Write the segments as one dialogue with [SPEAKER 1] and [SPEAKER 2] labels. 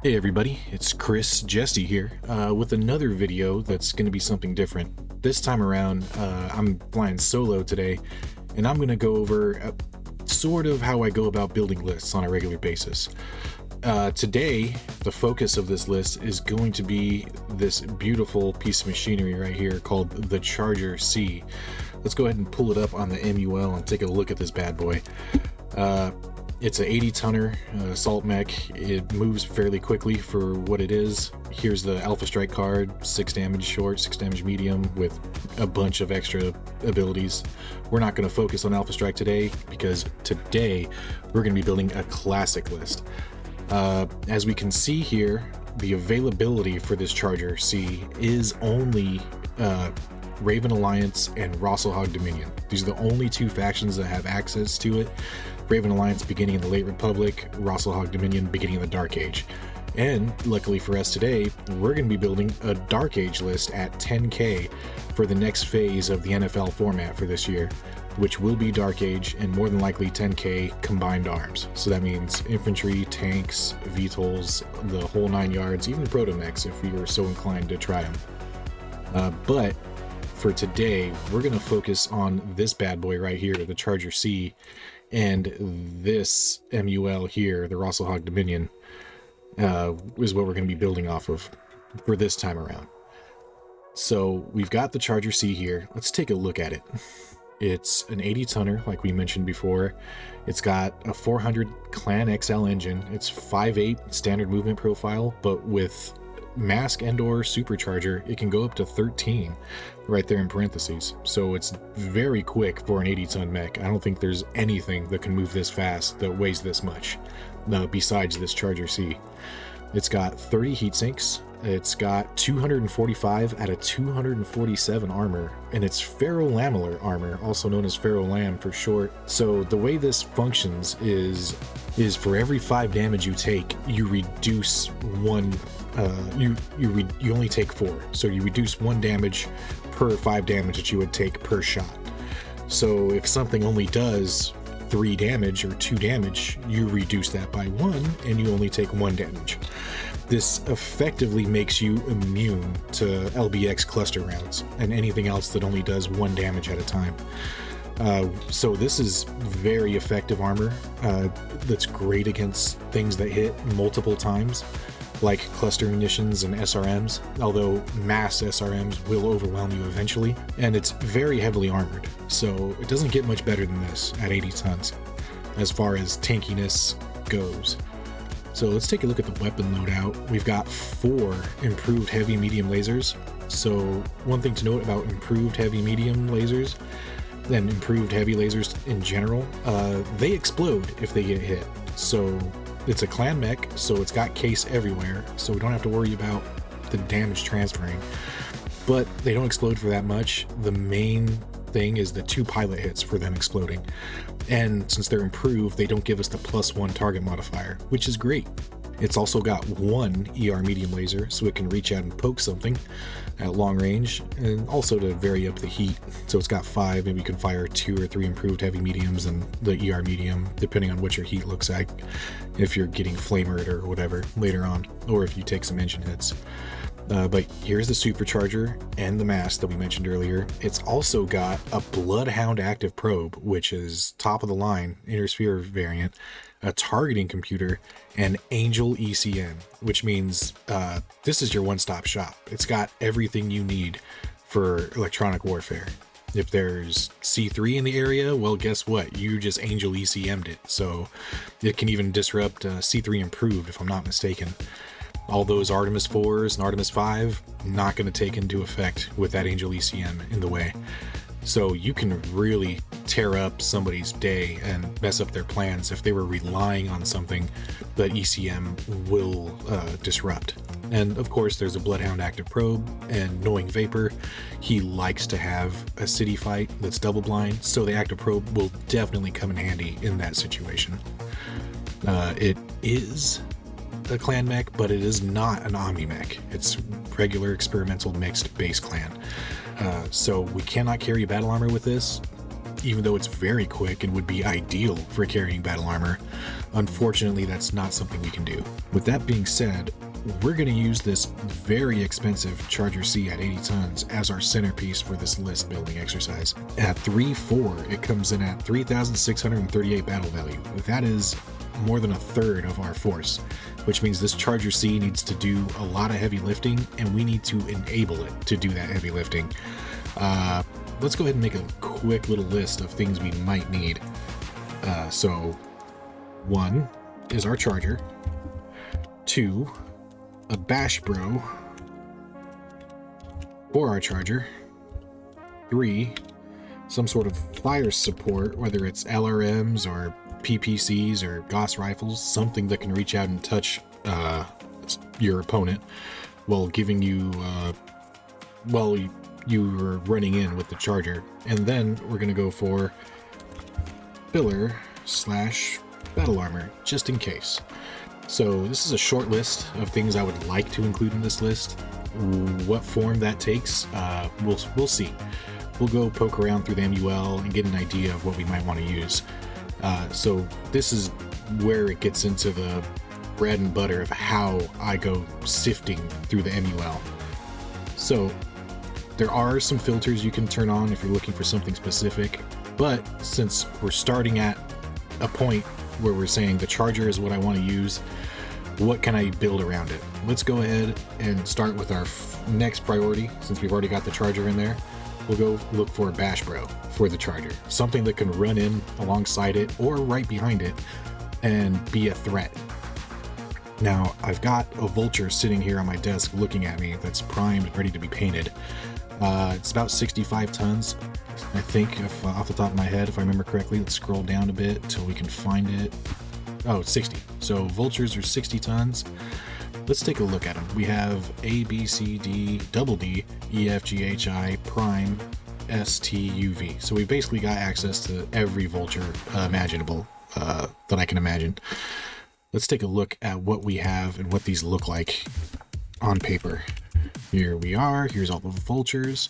[SPEAKER 1] Hey everybody, it's Chris Jesty here with another video that's going to be something different. This time around, I'm flying solo today, and I'm going to go over sort of how I go about building lists on a regular basis. Today, the focus of this list is going to be this beautiful piece of machinery right here called the Charger C. Let's go ahead and pull it up on the MUL and take a look at this bad boy. It's an 80-tonner assault mech. It moves fairly quickly for what it is. Here's the Alpha Strike card, 6 damage short, 6 damage medium, with a bunch of extra abilities. We're not going to focus on Alpha Strike today, because today we're going to be building a classic list. As we can see here, the availability for this Charger C is only Raven Alliance and Rosselhog Dominion. These are the only two factions that have access to it. Raven Alliance beginning in the Late Republic, Rosselhog Dominion beginning in the Dark Age. And luckily for us today, we're going to be building a Dark Age list at 10k for the next phase of the NFL format for this year, which will be Dark Age and more than likely 10k combined arms. So that means infantry, tanks, VTOLs, the whole 9 yards, even proto-mechs if we were so inclined to try them. But for today, we're going to focus on this bad boy right here, the Charger C, and this MUL here, the Rosselhog Dominion, is what we're going to be building off of for this time around. So we've got the Charger C here. Let's take a look at it. It's an 80-tonner, like we mentioned before. It's got a 400 Clan XL engine. It's 5'8" standard movement profile, but with mask and or supercharger, it can go up to 13 right there in parentheses. So it's very quick for an 80-ton mech. I don't think there's anything that can move this fast that weighs this much besides this Charger C. It's got 30 heat sinks. It's got 245 out of 247 armor, and it's ferrolamellar armor, also known as ferrolam for short. So the way this functions is for every 5 damage you take, you reduce one. You only take 4, so you reduce 1 damage per 5 damage that you would take per shot. So if something only does 3 damage or 2 damage, you reduce that by 1 and you only take 1 damage. This effectively makes you immune to LBX cluster rounds and anything else that only does 1 damage at a time. So this is very effective armor that's great against things that hit multiple times, like cluster munitions and SRMs, although mass SRMs will overwhelm you eventually, and it's very heavily armored, so it doesn't get much better than this at 80 tons as far as tankiness goes. So let's take a look at the weapon loadout. We've got 4 improved heavy medium lasers. So one thing to note about improved heavy medium lasers and improved heavy lasers in general, they explode if they get hit. So it's a clan mech, so it's got case everywhere, so we don't have to worry about the damage transferring. But they don't explode for that much. The main thing is the 2 pilot hits for them exploding. And since they're improved, they don't give us the +1 target modifier, which is great. It's also got 1 ER medium laser, so it can reach out and poke something at long range, and also to vary up the heat. So it's got 5, maybe you can fire 2 or 3 improved heavy mediums and the ER medium, depending on what your heat looks like, if you're getting flamered or whatever later on, or if you take some engine hits. But here's the supercharger and the mask that we mentioned earlier. It's also got a Bloodhound active probe, which is top of the line, Intersphere variant, a targeting computer, and Angel ECM, which means this is your one-stop shop. It's got everything you need for electronic warfare. If there's C3 in the area, well, guess what? You just Angel ECM'd it. So it can even disrupt C3 improved, if I'm not mistaken. All those Artemis 4s and Artemis 5 not going to take into effect with that Angel ECM in the way. So you can really tear up somebody's day and mess up their plans if they were relying on something that ECM will disrupt. And of course there's a Bloodhound active probe, and knowing Vapor, he likes to have a city fight that's double blind, so the active probe will definitely come in handy in that situation. It is a clan mech, but it is not an omni mech. It's regular experimental mixed base clan. So we cannot carry battle armor with this. even though it's very quick and would be ideal for carrying battle armor. Unfortunately, that's not something we can do. With that being said, we're going to use this very expensive Charger C at 80 tons as our centerpiece for this list building exercise. At 3.4, it comes in at 3,638 battle value. That is more than a third of our force, which means this Charger C needs to do a lot of heavy lifting, and we need to enable it to do that heavy lifting. Let's go ahead and make a quick little list of things we might need. So 1 is our Charger, 2, a bash bro for our Charger, 3, some sort of fire support, whether it's LRMs or PPCs or Gauss rifles, something that can reach out and touch your opponent while giving you while you're running in with the Charger. And then we're gonna go for filler / battle armor, just in case. So this is a short list of things I would like to include in this list. What form that takes, we'll see. We'll go poke around through the MUL and get an idea of what we might want to use. So this is where it gets into the bread and butter of how I go sifting through the MUL. So there are some filters you can turn on if you're looking for something specific, but since we're starting at a point where we're saying the Charger is what I want to use, what can I build around it? Let's go ahead and start with our next priority. Since we've already got the Charger in there, we'll go look for a bash bro for the Charger, something that can run in alongside it or right behind it and be a threat. Now I've got a vulture sitting here on my desk looking at me that's primed, ready to be painted. It's about 65 tons, I think, if, off the top of my head, if I remember correctly. Let's scroll down a bit till we can find it. Oh, 60. So vultures are 60 tons. Let's take a look at them. We have A, B, C, D, double D, E, F, G, H, I, prime, S, T, U, V. So we basically got access to every vulture imaginable that I can imagine. Let's take a look at what we have and what these look like on paper. Here we are. Here's all the vultures.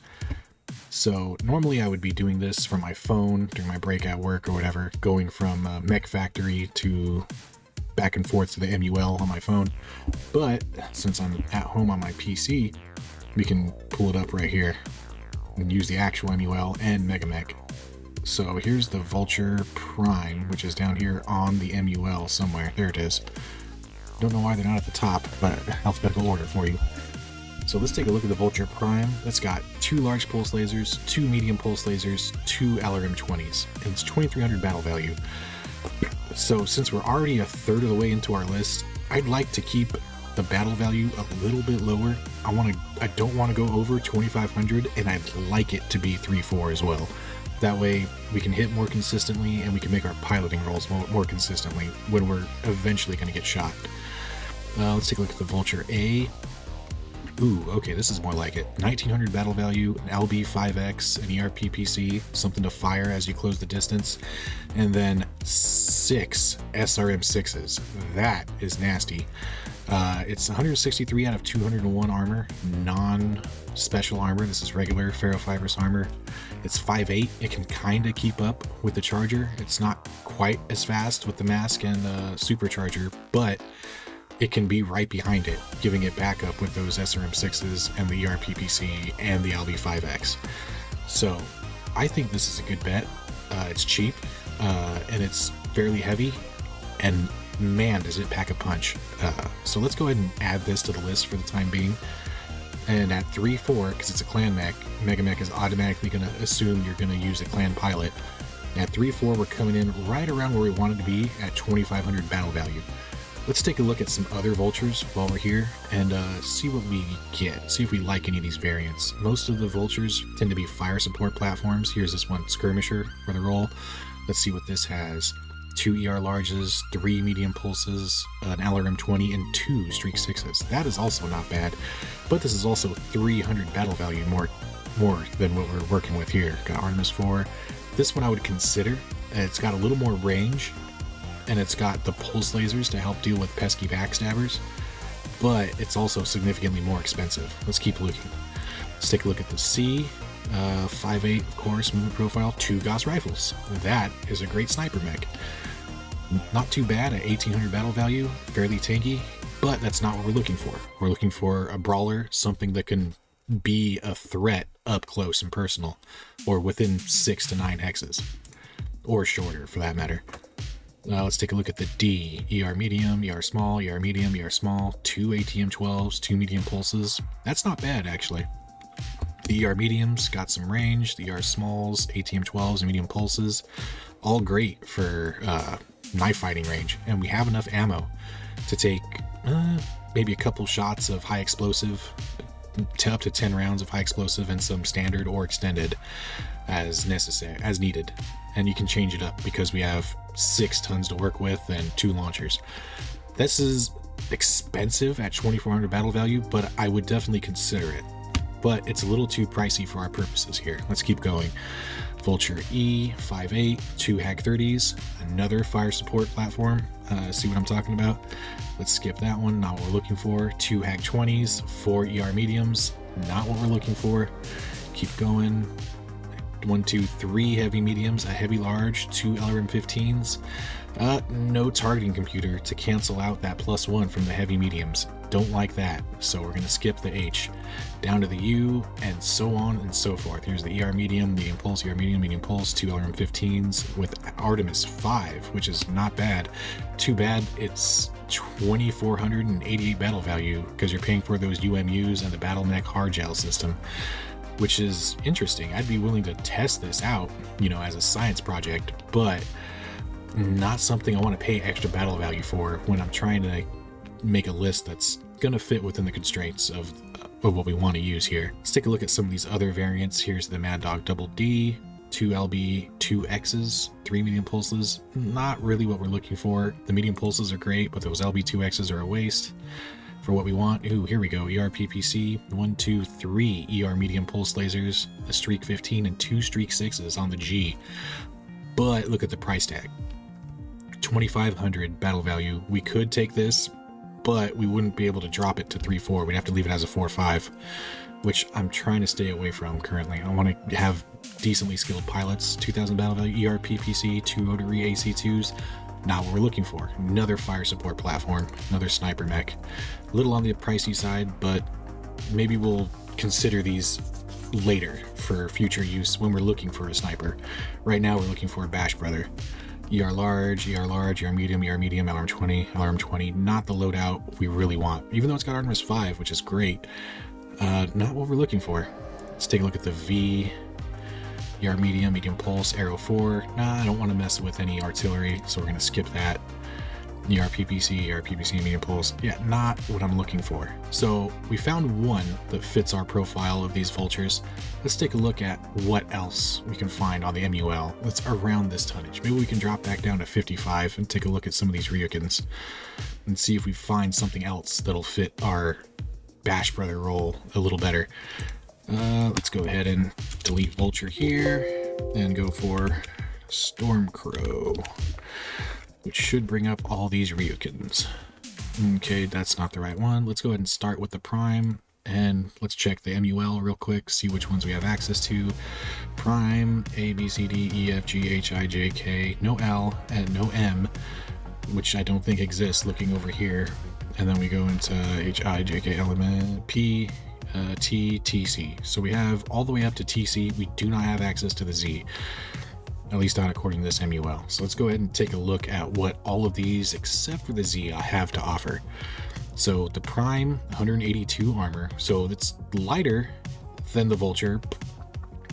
[SPEAKER 1] So normally I would be doing this from my phone during my break at work or whatever, going from Mech Factory to back and forth to the MUL on my phone. But since I'm at home on my PC, we can pull it up right here and use the actual MUL and Megamech. So here's the Vulture Prime, which is down here on the MUL somewhere. There it is. Don't know why they're not at the top, but alphabetical order for you. So let's take a look at the Vulture Prime. That's got 2 large pulse lasers, 2 medium pulse lasers, 2 LRM-20s, and it's 2,300 battle value. So since we're already a third of the way into our list, I'd like to keep the battle value a little bit lower. I don't want to go over 2,500, and I'd like it to be 3-4 as well. That way we can hit more consistently and we can make our piloting rolls more consistently when we're eventually going to get shot. Let's take a look at the Vulture A. Ooh, okay, this is more like it. 1,900 battle value, an LB5X, an ERPPC, something to fire as you close the distance, and then 6 SRM6s. That is nasty. It's 163 out of 201 armor, non-special armor. This is regular ferrofibrous armor. It's 5'8". It can kind of keep up with the Charger. It's not quite as fast with the mask and supercharger, but it can be right behind it, giving it backup with those SRM6s and the ERPPC and the LB5X. So I think this is a good bet. It's cheap and it's fairly heavy, and man, does it pack a punch. So let's go ahead and add this to the list for the time being. And at 3-4, because it's a clan mech, Megamech is automatically going to assume you're going to use a clan pilot. At 3-4, we're coming in right around where we wanted to be at 2,500 battle value. Let's take a look at some other vultures while we're here and see what we get, see if we like any of these variants. Most of the vultures tend to be fire support platforms. Here's this one, Skirmisher, for the roll. Let's see what this has. 2 ER larges, 3 medium pulses, an LRM-20, and 2 Streak 6s. That is also not bad, but this is also 300 battle value more than what we're working with here. Got Artemis 4. This one I would consider. It's got a little more range, and it's got the pulse lasers to help deal with pesky backstabbers, but it's also significantly more expensive. Let's keep looking. Let's take a look at the C. 5.8, of course, movement profile, 2 Gauss rifles. That is a great sniper mech. Not too bad at 1800 battle value, fairly tanky, but that's not what we're looking for. We're looking for a brawler, something that can be a threat up close and personal, or within 6 to 9 hexes, or shorter for that matter. Let's take a look at the D. ER medium, ER small, ER medium, ER small, 2 ATM 12s, 2 medium pulses. That's not bad, actually. The ER mediums got some range, the ER smalls, ATM 12s, and medium pulses, all great for knife fighting range, and we have enough ammo to take maybe a couple shots of high explosive, to up to 10 rounds of high explosive, and some standard or extended as necessary, as needed. And you can change it up because we have 6 tons to work with and 2 launchers. This is expensive at 2400 battle value, but I would definitely consider it. But it's a little too pricey for our purposes here. Let's keep going. Vulture E, 5.8, 2 Hag 30s, another fire support platform. See what I'm talking about? Let's skip that one, not what we're looking for. 2 Hag 20s, 4 ER mediums, not what we're looking for. Keep going. 1, 2, 3 heavy mediums, a heavy large, 2 LRM 15s. No targeting computer to cancel out that +1 from the heavy mediums. Don't like that, so we're going to skip the H. Down to the U, and so on and so forth. Here's the ER medium, medium pulse, ER medium, medium pulse, 2 LRM 15s with Artemis 5, which is not bad. Too bad it's 2488 battle value because you're paying for those UMUs and the battle mech hard gel system, which is interesting. I'd be willing to test this out, you know, as a science project, but not something I want to pay extra battle value for when I'm trying to make a list that's going to fit within the constraints of what we want to use here. Let's take a look at some of these other variants. Here's the Mad Dog Double D, 2 LB, 2 X's, 3 medium pulses. Not really what we're looking for. The medium pulses are great, but those LB 2 X's are a waste for what we want. Ooh, here we go. ER PPC, 1, 2, 3 ER medium pulse lasers, a Streak 15, and 2 Streak 6s on the G. But look at the price tag. 2500 battle value. We could take this, but we wouldn't be able to drop it to 3.4. We'd have to leave it as a 4.5, which I'm trying to stay away from currently. I want to have decently skilled pilots. 2000 battle value, ER PPC, 2 rotary AC2s. Not what we're looking for. Another fire support platform, another sniper mech. A little on the pricey side, but maybe we'll consider these later for future use when we're looking for a sniper. Right now we're looking for a Bash Brother. ER large, ER medium, LRM 20, LRM 20, not the loadout we really want. Even though it's got Artemis 5, which is great, not what we're looking for. Let's take a look at the V, ER medium, medium pulse, Arrow 4. Nah, I don't want to mess with any artillery, so we're going to skip that. ER PPC, medium pulse. Yeah, not what I'm looking for. So we found one that fits our profile of these vultures. Let's take a look at what else we can find on the MUL that's around this tonnage. Maybe we can drop back down to 55 and take a look at some of these Ryukins and see if we find something else that'll fit our Bash Brother role a little better. Let's go ahead and delete Vulture here and go for Stormcrow, which should bring up all these Ryukins. Okay, that's not the right one. Let's go ahead and start with the Prime, and let's check the MUL real quick, see which ones we have access to. Prime, A, B, C, D, E, F, G, H, I, J, K, no L, and no M, which I don't think exists looking over here. And then we go into H, I, J, K, L, M, P, T, T, C. So we have all the way up to TC. We do not have access to the Z. At least not according to this MUL. So let's go ahead and take a look at what all of these, except for the Z, have to offer. So the Prime, 182 armor. So it's lighter than the Vulture.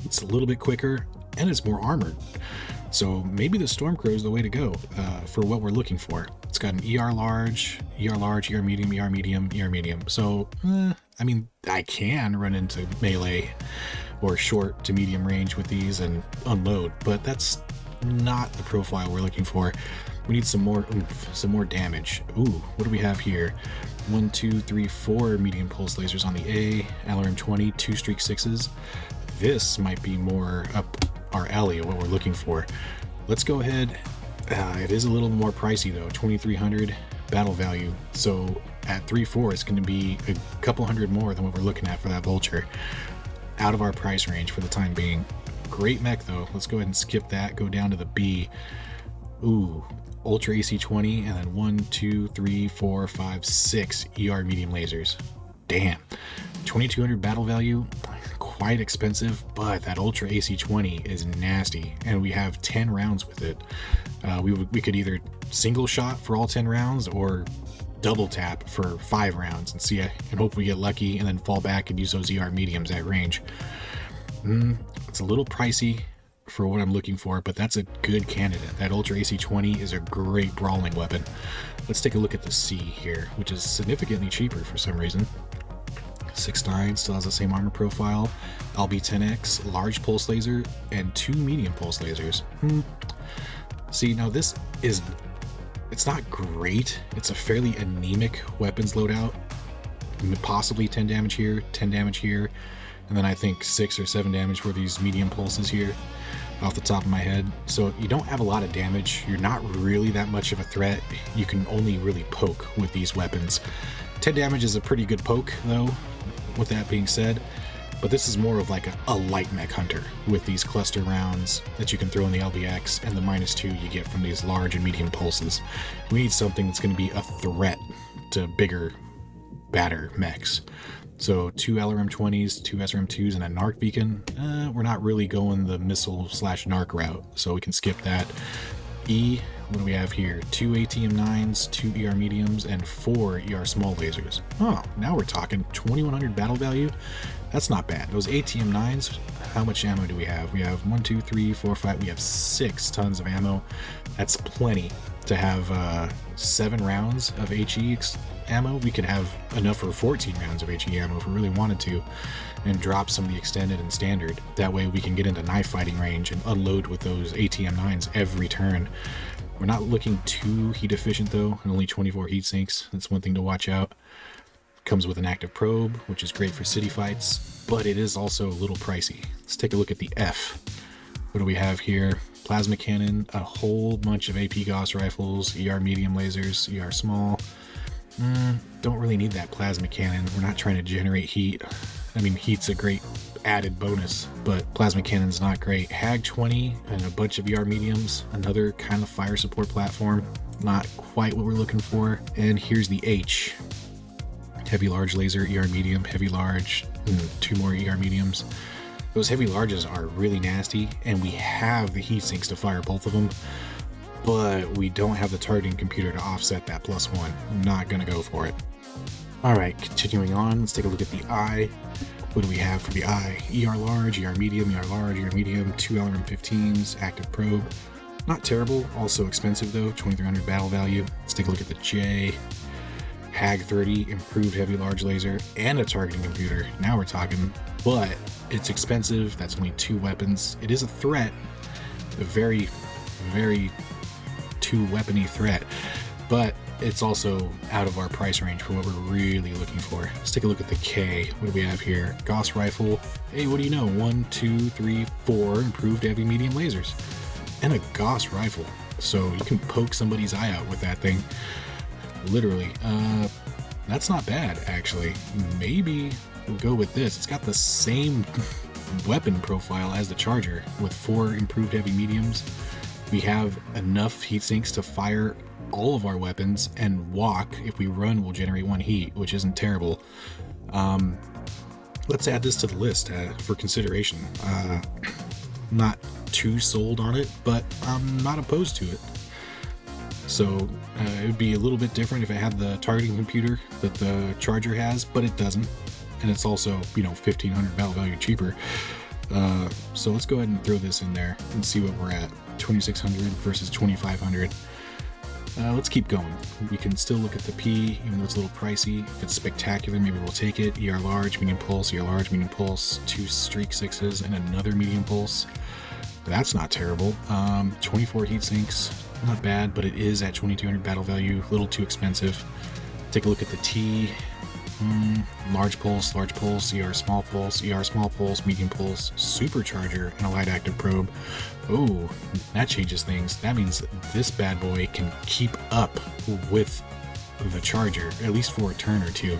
[SPEAKER 1] It's a little bit quicker, and it's more armored. So maybe the Stormcrow is the way to go for what we're looking for. It's got an ER large, ER medium, ER medium, ER medium. So, I mean, I can run into melee or short to medium range with these and unload, but that's not the profile we're looking for. We need some more oomph, some more damage. Ooh, what do we have here? 1, 2, 3, 4 medium pulse lasers on the A, LRM 20, 2 Streak 6s. This might be more up our alley of what we're looking for. Let's go ahead. It is a little more pricey though, 2300 battle value. So at 3.4, it's going to be a couple hundred more than what we're looking at for that Vulture. out of our price range for the time being. Great mech though. Let's go ahead and skip that, go down to the B. Ooh, Ultra AC-20, and then 1, 2, 3, 4, 5, 6 ER medium lasers. Damn. 2200 battle value, quite expensive, but that Ultra AC-20 is nasty, and we have 10 rounds with it. We could either single shot for all 10 rounds or double tap for 5 rounds and see, and hope we get lucky and then fall back and use those ER mediums at range. It's a little pricey for what I'm looking for, but that's a good candidate. That Ultra AC-20 is a great brawling weapon. Let's take a look at the C here, which is significantly cheaper for some reason. 6.9, still has the same armor profile, LB-10X, large pulse laser, and 2 medium pulse lasers. See, now this is, it's not great. It's a fairly anemic weapons loadout. Possibly 10 damage here, 10 damage here, and then I think 6 or 7 damage for these medium pulses here off the top of my head. So you don't have a lot of damage. You're not really that much of a threat. You can only really poke with these weapons. 10 damage is a pretty good poke though, with that being said, but this is more of like a light mech hunter with these cluster rounds that you can throw in the LBX and the -2 you get from these large and medium pulses. We need something that's going to be a threat to bigger, badder mechs. So 2 LRM-20s, 2 SRM-2s, and a NARC beacon. We're not really going the missile/NARC route, so we can skip that. E, what do we have here? 2 ATM-9s, 2 ER mediums, and 4 ER small lasers. Oh, now we're talking 2100 battle value. That's not bad. Those ATM-9s, how much ammo do we have? We have 1, 2, 3, 4, 5. We have 6 tons of ammo. That's plenty to have 7 rounds of HE ammo. We could have enough for 14 rounds of HE ammo if we really wanted to, and drop some of the extended and standard. That way we can get into knife fighting range and unload with those ATM-9s every turn. We're not looking too heat efficient though, and only 24 heat sinks. That's one thing to watch out. Comes with an active probe, which is great for city fights, but it is also a little pricey. Let's take a look at the F. What do we have here? Plasma cannon, a whole bunch of AP Gauss rifles, ER medium lasers, ER small. Don't really need that plasma cannon. We're not trying to generate heat. I mean, heat's a great added bonus, but plasma cannon's not great. HAG-20 and a bunch of ER mediums, another kind of fire support platform. Not quite what we're looking for. And here's the H. Heavy large laser, ER medium, heavy large, 2 more ER mediums. Those heavy larges are really nasty, and we have the heat sinks to fire both of them, but we don't have the targeting computer to offset that +1. I'm not gonna go for it. Alright, continuing on, let's take a look at the I. What do we have for the I? ER large, ER medium, ER large, ER medium, 2 LRM-15s, active probe. Not terrible, also expensive though, 2300 battle value. Let's take a look at the J. HAG-30, improved heavy large laser, and a targeting computer. Now we're talking, but it's expensive. That's only 2 weapons. It is a threat, a very, very 2-weapony threat, but it's also out of our price range for what we're really looking for. Let's take a look at the K. What do we have here? Gauss rifle. Hey, what do you know? 1, 2, 3, 4 improved heavy medium lasers, and a Gauss rifle. So you can poke somebody's eye out with that thing. Literally. That's not bad, actually. Maybe we'll go with this. It's got the same weapon profile as the Charger with 4 improved heavy mediums. We have enough heat sinks to fire all of our weapons, and walk. If we run, we'll generate 1 heat, which isn't terrible. Let's add this to the list for consideration. Not too sold on it, but I'm not opposed to it. So it would be a little bit different if it had the targeting computer that the Charger has, but it doesn't. And it's also, 1500 battle value cheaper. So let's go ahead and throw this in there and see what we're at. 2600 versus 2500. Let's keep going. We can still look at the P, even though it's a little pricey. If it's spectacular, maybe we'll take it. ER large, medium pulse, ER large, medium pulse, 2 streak 6s, and another medium pulse. That's not terrible. 24 heat sinks. Not bad, but it is at 2200 battle value, a little too expensive. Take a look at the T. Large pulse, ER small pulse, medium pulse, supercharger, and a light active probe. Oh, that changes things. That means this bad boy can keep up with the Charger, at least for a turn or two.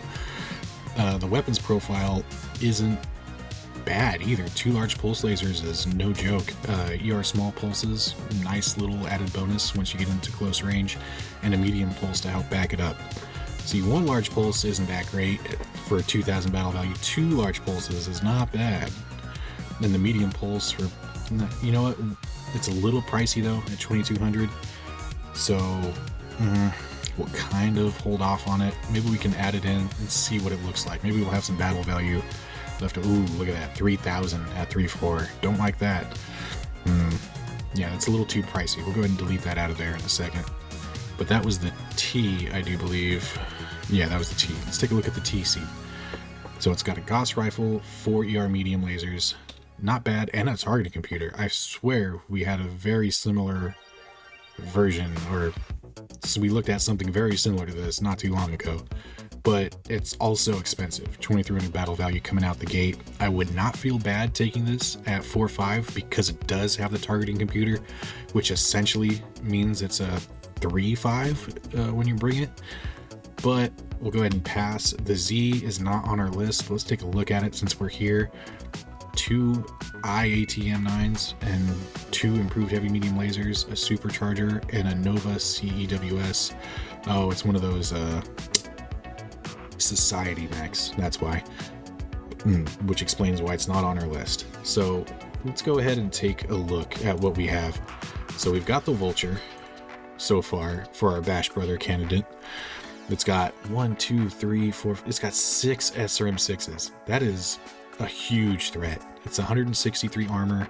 [SPEAKER 1] The weapons profile isn't bad either. 2 large pulse lasers is no joke. ER small pulses, nice little added bonus once you get into close range, and a medium pulse to help back it up. See, 1 large pulse isn't that great for 2,000 battle value. 2 large pulses is not bad. And the medium pulse for, you know what, it's a little pricey though at 2,200. So we'll kind of hold off on it. Maybe we can add it in and see what it looks like. Maybe we'll have some battle value left. Ooh, look at that, 3,000 at 3.4. Don't like that. Yeah, that's a little too pricey. We'll go ahead and delete that out of there in a second. But that was the T, I do believe. Yeah, that was the T. Let's take a look at the TC. So it's got a Gauss rifle, 4 ER medium lasers, not bad, and a targeting computer. I swear we had a very similar version, or so we looked at something very similar to this not too long ago. But it's also expensive. 2,300 battle value coming out the gate. I would not feel bad taking this at 4.5 because it does have the targeting computer, which essentially means it's a 3.5 when you bring it. But we'll go ahead and pass. The Z is not on our list, but let's take a look at it since we're here. 2 IATM9s and 2 improved heavy medium lasers, a supercharger, and a Nova CEWS. Oh, it's one of those society mechs, that's why. Which explains why it's not on our list. So let's go ahead and take a look at what we have. So we've got the Vulture so far for our Bash Brother candidate. It's got 1, 2, 3, 4. It's got 6 SRM6s. That is a huge threat. It's 163 armor,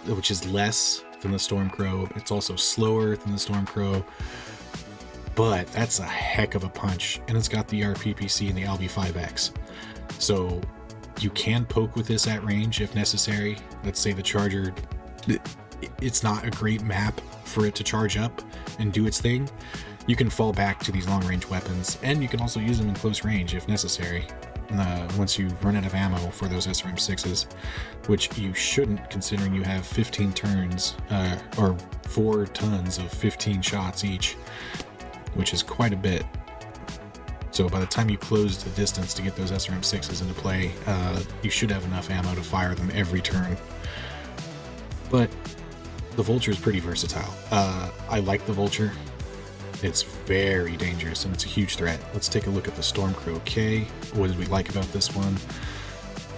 [SPEAKER 1] which is less than the Stormcrow. It's also slower than the Stormcrow, but that's a heck of a punch. And it's got the RPPC and the LB5X. So you can poke with this at range if necessary. Let's say the charger, it's not a great map for it to charge up and do its thing. You can fall back to these long-range weapons, and you can also use them in close range if necessary. Once you run out of ammo for those SRM6s, which you shouldn't, considering you have 15 turns, or 4 tons of 15 shots each, which is quite a bit. So by the time you close the distance to get those SRM6s into play, you should have enough ammo to fire them every turn. But the Vulture is pretty versatile. I like the Vulture. It's very dangerous and it's a huge threat. Let's take a look at the Stormcrow K. What did we like about this one?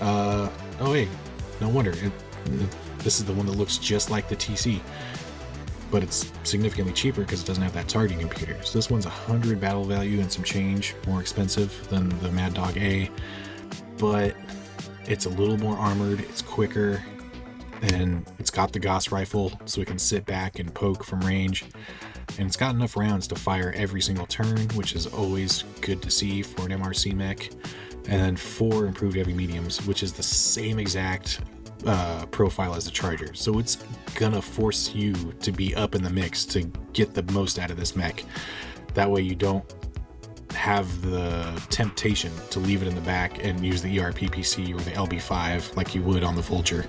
[SPEAKER 1] Oh hey, no wonder. This is the one that looks just like the TC, but it's significantly cheaper because it doesn't have that targeting computer. So this one's 100 battle value and some change, more expensive than the Mad Dog A, but it's a little more armored, it's quicker, and it's got the Gauss rifle so it can sit back and poke from range. And it's got enough rounds to fire every single turn, which is always good to see for an MRC mech. And then 4 improved heavy mediums, which is the same exact profile as the Charger. So it's gonna force you to be up in the mix to get the most out of this mech. That way you don't have the temptation to leave it in the back and use the ERPPC or the LB5 like you would on the Vulture.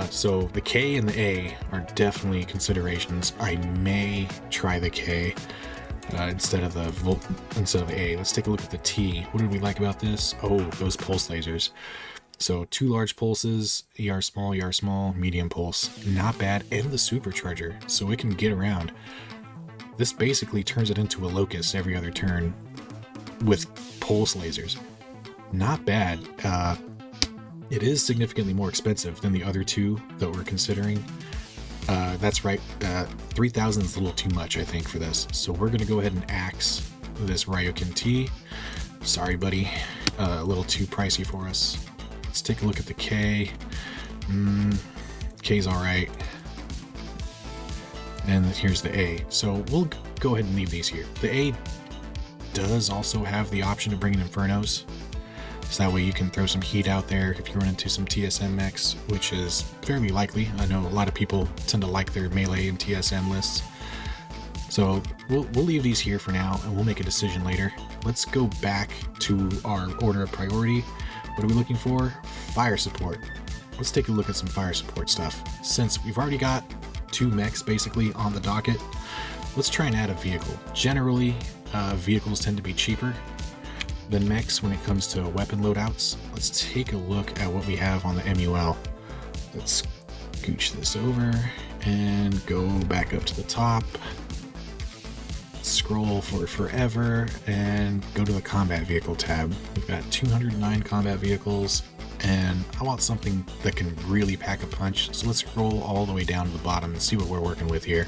[SPEAKER 1] So the K and the A are definitely considerations. I may try the K instead of the A. Let's take a look at the T. What did we like about this? Oh, those pulse lasers. So 2 large pulses, ER small, medium pulse. Not bad. And the supercharger, so it can get around. This basically turns it into a Locust every other turn with pulse lasers. Not bad. It is significantly more expensive than the other 2 that we're considering. That's right, 3,000 is a little too much, I think, for this. So we're gonna go ahead and axe this Ryokan T. Sorry, buddy, a little too pricey for us. Let's take a look at the K. K's all right. And here's the A. So we'll go ahead and leave these here. The A does also have the option to bring in Infernos. So that way you can throw some heat out there if you run into some TSM mechs, which is fairly likely. I know a lot of people tend to like their melee and TSM lists. So we'll leave these here for now and we'll make a decision later. Let's go back to our order of priority. What are we looking for? Fire support. Let's take a look at some fire support stuff. Since we've already got 2 mechs basically on the docket, let's try and add a vehicle. Generally, vehicles tend to be cheaper. the next, when it comes to weapon loadouts, let's take a look at what we have on the MUL. Let's scooch this over and go back up to the top. Scroll for forever and go to the combat vehicle tab. We've got 209 combat vehicles, and I want something that can really pack a punch. So let's scroll all the way down to the bottom and see what we're working with here.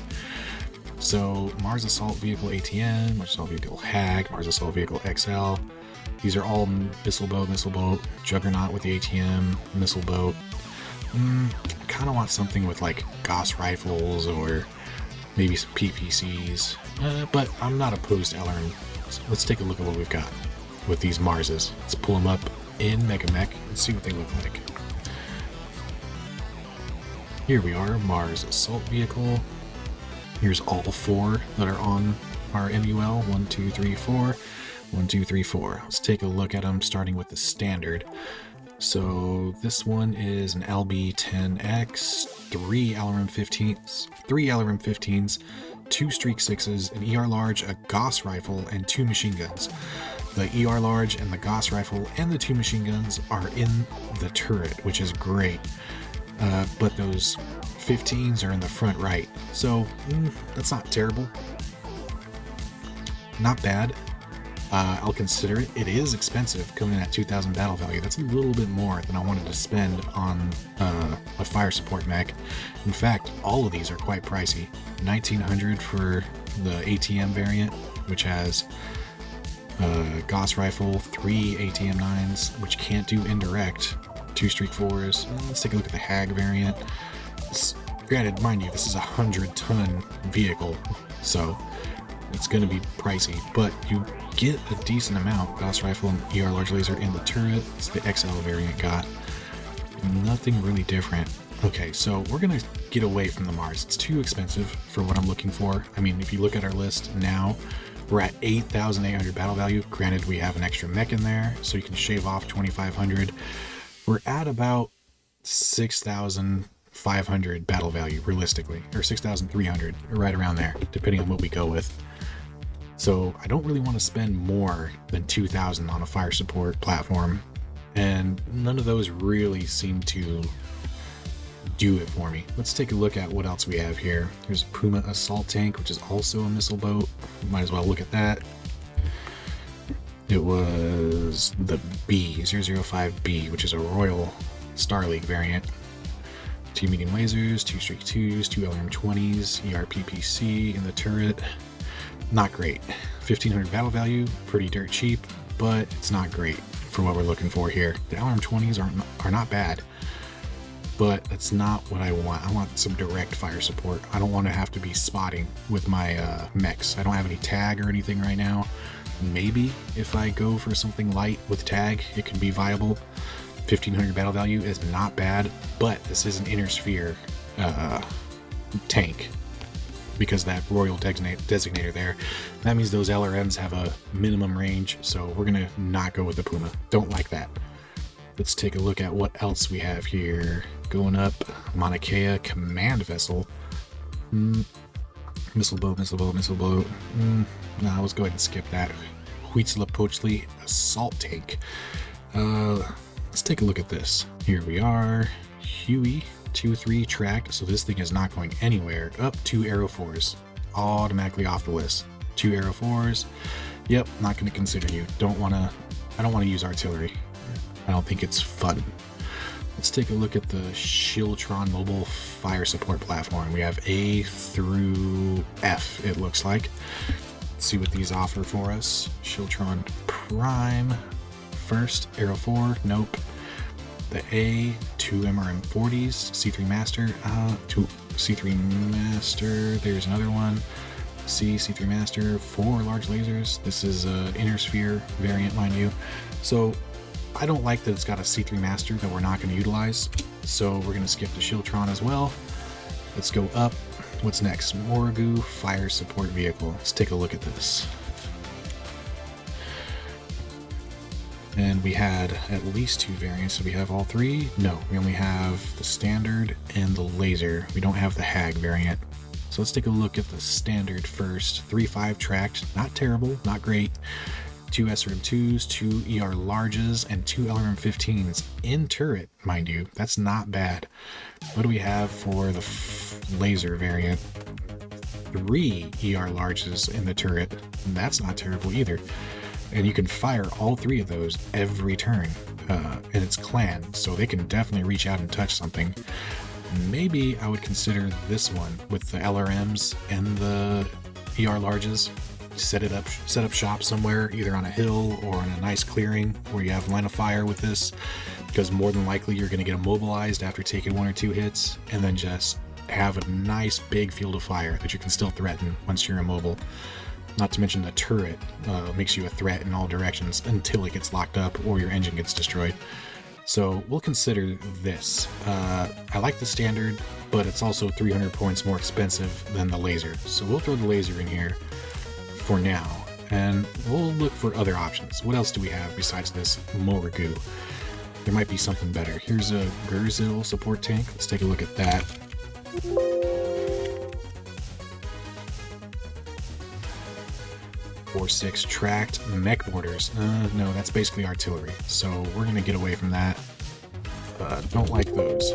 [SPEAKER 1] So Mars Assault Vehicle ATM, Mars Assault Vehicle HAG, Mars Assault Vehicle XL. These are all missile boat, Juggernaut with the ATM, missile boat. I kind of want something with like Gauss rifles or maybe some PPCs, but I'm not opposed to LRM. So let's take a look at what we've got with these Marses. Let's pull them up in Mech and see what they look like. Here we are, Mars Assault Vehicle. Here's all 4 that are on our MUL. 1, 2, 3, 4. 1, 2, 3, 4. Let's take a look at them, starting with the standard. So this one is an LB-10X, 3 LRM-15s, 2 Streak 6s, an ER Large, a Gauss rifle, and 2 machine guns. The ER Large and the Gauss rifle and the 2 machine guns are in the turret, which is great. But those 15s are in the front right, so that's not terrible. Not bad. I'll consider it. It is expensive, coming in at 2,000 battle value. That's a little bit more than I wanted to spend on a fire support mech. In fact, all of these are quite pricey. 1,900 for the ATM variant, which has Gauss rifle, 3 ATM-9s, which can't do indirect, 2 Streak 4s. Let's take a look at the HAG variant. Granted, mind you, this is a 100-ton vehicle, so it's going to be pricey, but you get a decent amount. Gauss rifle and ER large laser in the turret. It's the XL variant got. Nothing really different. Okay, so we're going to get away from the Mars. It's too expensive for what I'm looking for. I mean, if you look at our list now, we're at 8,800 battle value. Granted, we have an extra mech in there, so you can shave off 2,500. We're at about 6,500 battle value, realistically, or 6,300, right around there, depending on what we go with. So I don't really want to spend more than 2,000 on a fire support platform, and none of those really seem to do it for me. Let's take a look at what else we have here. There's a Puma assault tank, which is also a missile boat. Might as well look at that. It was the B005B, which is a Royal Star League variant. 2 medium lasers, 2 Streak 2s, 2 LRM-20s, ERPPC in the turret. Not great. 1,500 battle value, pretty dirt cheap, but it's not great for what we're looking for here. The LRM-20s are not bad, but that's not what I want. I want some direct fire support. I don't want to have to be spotting with my mechs. I don't have any tag or anything right now. Maybe if I go for something light with tag, it could be viable. 1,500 battle value is not bad, but this is an inner sphere tank, because that Royal designator there. That means those LRMs have a minimum range, so we're gonna not go with the Puma. Don't like that. Let's take a look at what else we have here. Going up, Mauna Kea command vessel. Missile boat. Nah, let's go ahead and skip that. Huitzilopochtli assault tank. Let's take a look at this. Here we are. Huey 2-3 tracked, so this thing is not going anywhere. Up 2 Aero 4s, automatically off the list. 2 Aero 4s. Yep, not going to consider you. I don't want to use artillery. I don't think it's fun. Let's take a look at the Shieldtron mobile fire support platform. We have A through F, it looks like. Let's see what these offer for us. Shieldtron Prime first, Aero 4, nope. The A, 2 MRM-40s, C3 Master, 2 C3 Master, there's another one. C3 Master, 4 large lasers. This is an inner sphere variant, mind you. So I don't like that it's got a C3 Master that we're not going to utilize, so we're going to skip the Shieldtron as well. Let's go up. What's next? Morgu fire support vehicle. Let's take a look at this. And we had at least 2 variants. So we have all 3? No, we only have the standard and the laser. We don't have the HAG variant. So let's take a look at the standard first. 3.5 tracked, not terrible, not great. 2 SRM2s, 2 ER larges, and 2 LRM15s in turret, mind you. That's not bad. What do we have for the laser variant? 3 ER larges in the turret. That's not terrible either. And you can fire all 3 of those every turn. And it's clan, so they can definitely reach out and touch something. Maybe I would consider this one with the LRMs and the ER larges. Set up shop somewhere, either on a hill or in a nice clearing where you have line of fire with this, because more than likely you're going to get immobilized after taking 1 or 2 hits, and then just have a nice big field of fire that you can still threaten once you're immobile. Not to mention the turret makes you a threat in all directions until it gets locked up or your engine gets destroyed. So we'll consider this. I like the standard, but it's also 300 points more expensive than the laser. So we'll throw the laser in here for now, and we'll look for other options. What else do we have besides this Morrigu? There might be something better. Here's a Gurzil support tank. Let's take a look at that. Four 6 tracked mech mortars. No, that's basically artillery, so we're gonna get away from that. Don't like those.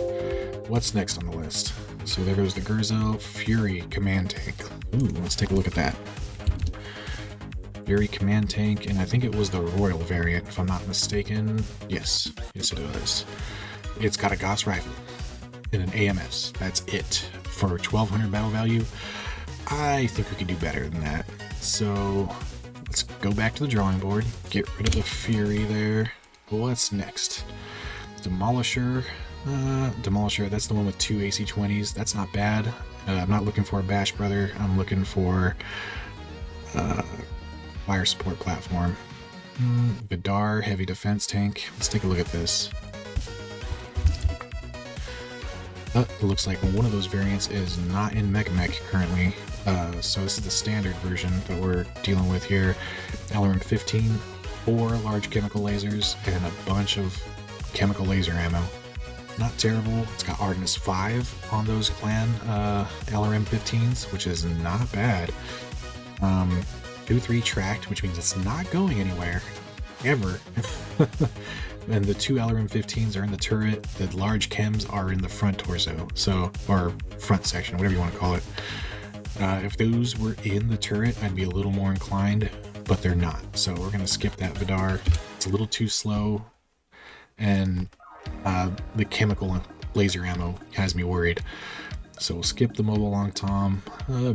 [SPEAKER 1] What's next on the list? So there goes the Gurzil Fury command tank. Ooh, let's take a look at that. Fury command tank, and I think it was the Royal variant, if I'm not mistaken. Yes it is. It's got a Gauss rifle and an AMS. That's it. For 1200 battle value, I think we could do better than that. So let's go back to the drawing board, get rid of the Fury there. What's next? Demolisher. Demolisher, that's the one with 2 AC-20s. That's not bad. I'm not looking for a Bash Brother. I'm looking for fire support platform. Vidar heavy defense tank. Let's take a look at this. It looks like one of those variants is not in mech currently. So this is the standard version that we're dealing with here. LRM-15, 4 large chemical lasers, and a bunch of chemical laser ammo. Not terrible. It's got Artemis 5 on those clan LRM-15s, which is not bad. 2-3 tracked, which means it's not going anywhere, ever. And the 2 LRM-15s are in the turret. The large chems are in the front torso, so, or front section, whatever you want to call it. If those were in the turret, I'd be a little more inclined, but they're not. So we're going to skip that Vidar. It's a little too slow, and the chemical laser ammo has me worried. So we'll skip the Mobile Long Tom.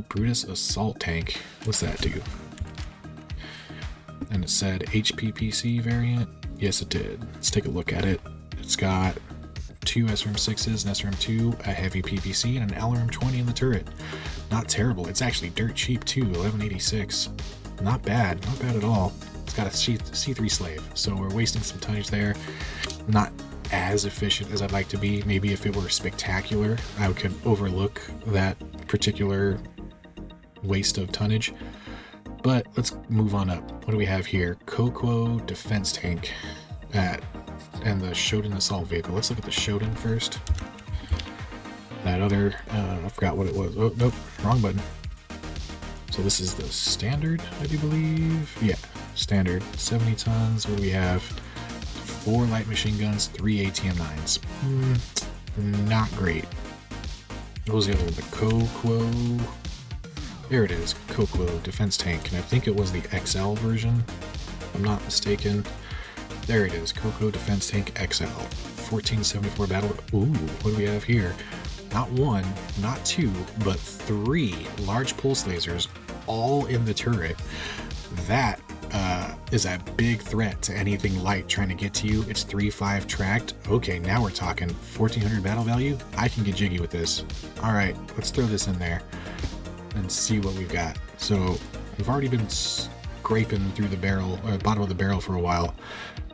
[SPEAKER 1] Brutus Assault Tank. What's that do? And it said HPPC variant. Yes, it did. Let's take a look at it. It's got 2 SRM6s, an SRM2, a heavy PPC, and an LRM20 in the turret. Not terrible. It's actually dirt cheap too, 1186. Not bad at all. It's got a C3 slave, so we're wasting some tonnage there. Not as efficient as I'd like to be. Maybe if it were spectacular, I could overlook that particular waste of tonnage. But let's move on up. What do we have here? Kokwo defense tank and the Shodan assault vehicle. Let's look at the Shodan first. That other, I forgot what it was. Oh, nope, wrong button. So this is the standard, I do believe. Yeah, standard. 70 tons. What do we have? 4 light machine guns, 3 ATM-9s. Not great. What was the other one? The Kokwo. There it is, Kokwo defense tank, and I think it was the XL version, if I'm not mistaken. There it is, Kokwo defense tank XL. 1474 battle. Ooh, what do we have here? Not 1, not 2, but 3 large pulse lasers, all in the turret. That is a big threat to anything light trying to get to you. It's 3-5 tracked. Okay, now we're talking 1400 battle value. I can get jiggy with this. All right, let's throw this in there and see what we've got. So we've already been scraping through the barrel, or bottom of the barrel for a while.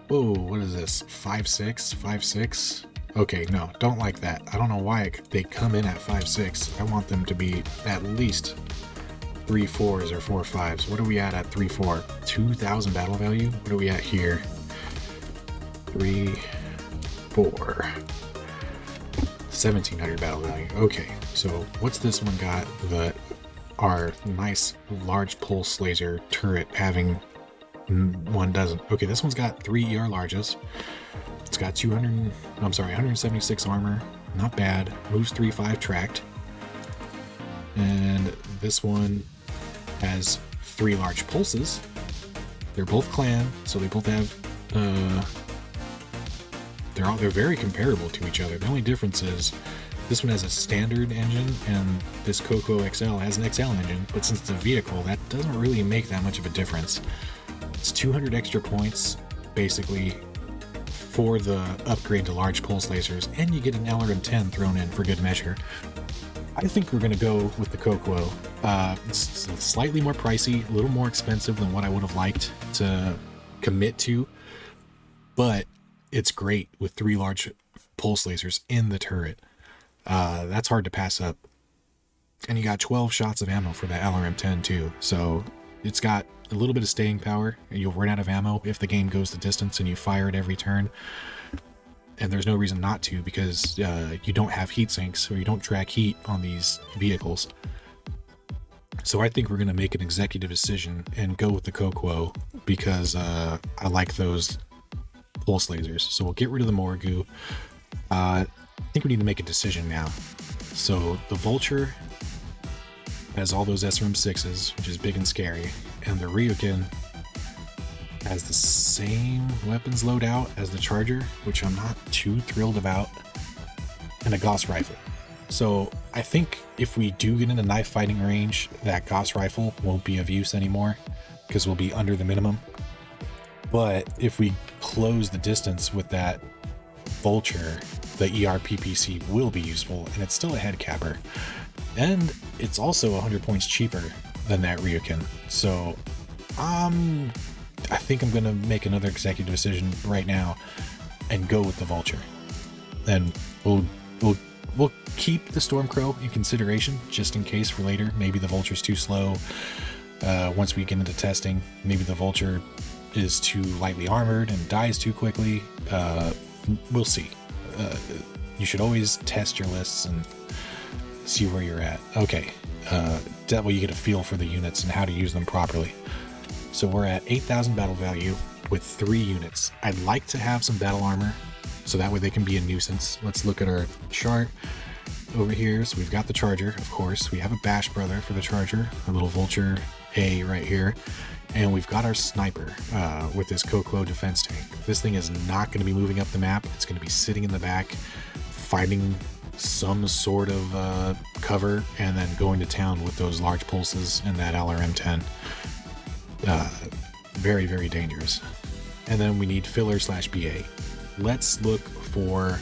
[SPEAKER 1] Whoa, what is this? 5.6? 5.6? Okay, no, don't like that. I don't know why they come in at 5.6. I want them to be at least 3 4s or 4 5s. What are we at 3 4? 2,000 battle value? What are we at here? 3 4. 1,700 battle value. Okay, so what's this one got that our nice large pulse laser turret having one doesn't. Okay, this one's got 3 ER larges. It's got 176 armor. Not bad. Moves 3/5 tracked. And this one has 3 large pulses. They're both clan, so they both have they're very comparable to each other. The only difference is this one has a standard engine and this Coco XL has an XL engine, but since it's a vehicle, that doesn't really make that much of a difference. It's 200 extra points basically for the upgrade to large pulse lasers, and you get an LRM-10 thrown in for good measure. I think we're going to go with the Coco. It's slightly more pricey, a little more expensive than what I would have liked to commit to, but it's great with 3 large pulse lasers in the turret. That's hard to pass up. And you got 12 shots of ammo for that LRM-10 too, so it's got a little bit of staying power, and you'll run out of ammo if the game goes the distance and you fire it every turn. And there's no reason not to, because you don't have heat sinks or you don't track heat on these vehicles. So I think we're going to make an executive decision and go with the Coco because I like those pulse lasers. So we'll get rid of the Morgu. I think we need to make a decision now. So the Vulture has all those SRM-6s, which is big and scary, and the Ryukin has the same weapons loadout as the Charger, which I'm not too thrilled about, and a Gauss rifle. So I think if we do get into knife fighting range, that Gauss rifle won't be of use anymore because we'll be under the minimum. But if we close the distance with that Vulture, the ERPPC will be useful, and it's still a head capper. And it's also 100 points cheaper than that Ryukin. So I think I'm going to make another executive decision right now and go with the Vulture. And we'll keep the Stormcrow in consideration just in case for later. Maybe the Vulture's too slow. Once we get into testing, maybe the Vulture is too lightly armored and dies too quickly. We'll see. You should always test your lists and see where you're at. Okay, that way you get a feel for the units and how to use them properly. So we're at 8,000 battle value with 3 units. I'd like to have some battle armor so that way they can be a nuisance. Let's look at our chart over here. So we've got the Charger, of course. We have a Bash Brother for the Charger, a little Vulture A right here. And we've got our Sniper with this Coco defense tank. This thing is not going to be moving up the map. It's going to be sitting in the back, finding some sort of cover, and then going to town with those large pulses and that LRM-10. Very, very dangerous. And then we need filler/BA. Let's look for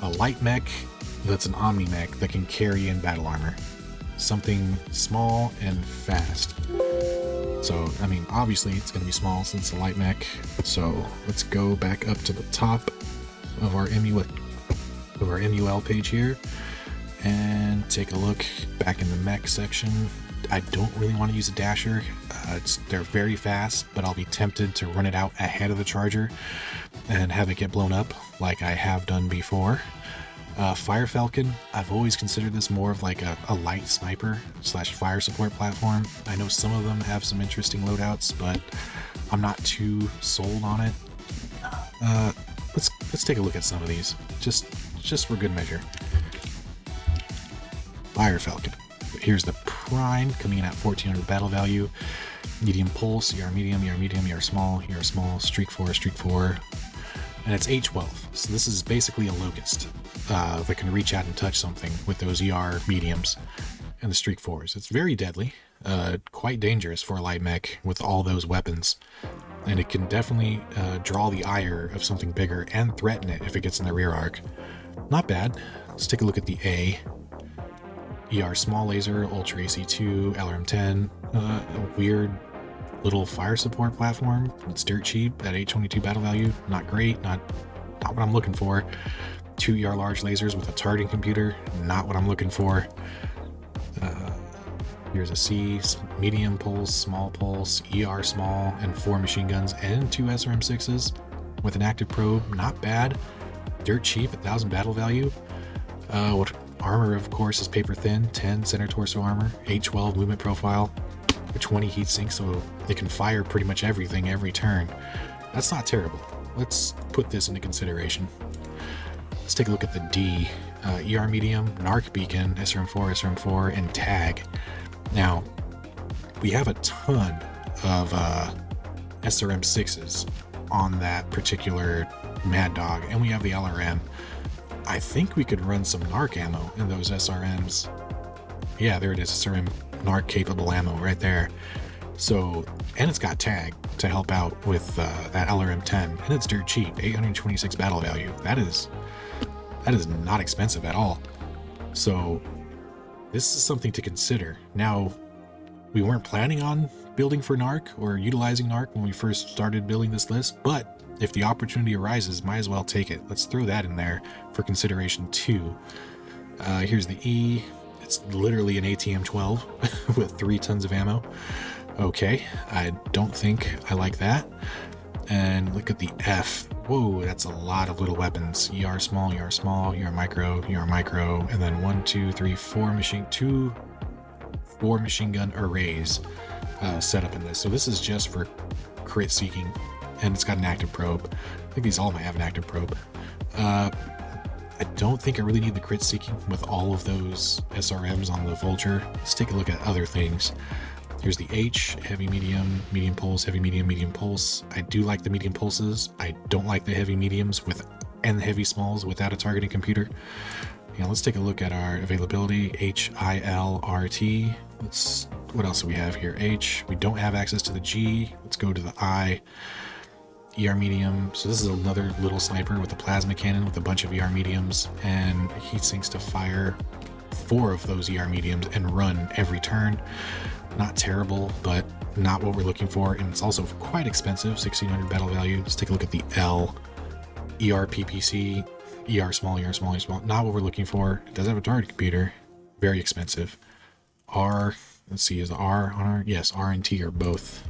[SPEAKER 1] a light mech that's an Omni mech that can carry in battle armor. Something small and fast. So, I mean, obviously it's going to be small since it's a light mech. So let's go back up to the top of our MUL page here and take a look back in the mech section. I don't really want to use a dasher. They're very fast, but I'll be tempted to run it out ahead of the Charger and have it get blown up like I have done before. Fire Falcon, I've always considered this more of like a light sniper / fire support platform. I know some of them have some interesting loadouts, but I'm not too sold on it. Let's take a look at some of these, just for good measure. Fire Falcon. Here's the Prime coming in at 1400 battle value. Medium pulse, ER medium, ER small, streak 4, and it's A12. So this is basically a Locust that can reach out and touch something with those ER mediums and the streak 4s. It's very deadly, quite dangerous for a light mech with all those weapons, and it can definitely draw the ire of something bigger and threaten it if it gets in the rear arc. Not bad. Let's take a look at the A. ER small laser, Ultra AC2, LRM-10, a weird little fire support platform. It's dirt cheap at 822 battle value. Not great, not what I'm looking for. 2 ER large lasers with a targeting computer. Not what I'm looking for. Here's a C, medium pulse, small pulse, ER small, and 4 machine guns and 2 SRM-6s with an active probe. Not bad. Dirt cheap, 1,000 battle value. What armor, of course, is paper thin. 10 center torso armor, 812 movement profile. a 20 heat sink, so it can fire pretty much everything every turn. That's not terrible. Let's put this into consideration. Let's take a look at the D. ER medium, NARC beacon, SRM4, SRM4, and tag. Now, we have a ton of SRM6s on that particular Mad Dog, and we have the LRM. I think we could run some NARC ammo in those SRMs. Yeah, there it is, SRM NARC capable ammo right there. So, and it's got tag to help out with that LRM-10, and it's dirt cheap, 826 battle value. That is not expensive at all. So this is something to consider. Now, we weren't planning on building for NARC or utilizing NARC when we first started building this list, but if the opportunity arises, might as well take it. Let's throw that in there for consideration too. Here's the E. It's literally an ATM-12 with 3 tons of ammo. Okay, I don't think I like that. And look at the F. Whoa, that's a lot of little weapons. ER small, ER micro, and then 4 machine gun arrays set up in this. So this is just for crit seeking, and it's got an active probe. I think these all might have an active probe. I don't think I really need the crit seeking with all of those SRMs on the Vulture. Let's take a look at other things. Here's the H, heavy medium, medium pulse, heavy medium, medium pulse. I do like the medium pulses. I don't like the heavy mediums and heavy smalls without a targeting computer. Let's take a look at our availability. HILRT. What else do we have here? H. We don't have access to the G. Let's go to the I. ER medium. So this is another little sniper with a plasma cannon with a bunch of ER mediums and heat sinks to fire 4 of those ER mediums and run every turn. Not terrible, but not what we're looking for, and it's also quite expensive, 1600 battle value. Let's take a look at the L. ER PPC, ER small, not what we're looking for. It does have a target computer, very expensive. R, let's see, is the R on our? Yes, R and T are both.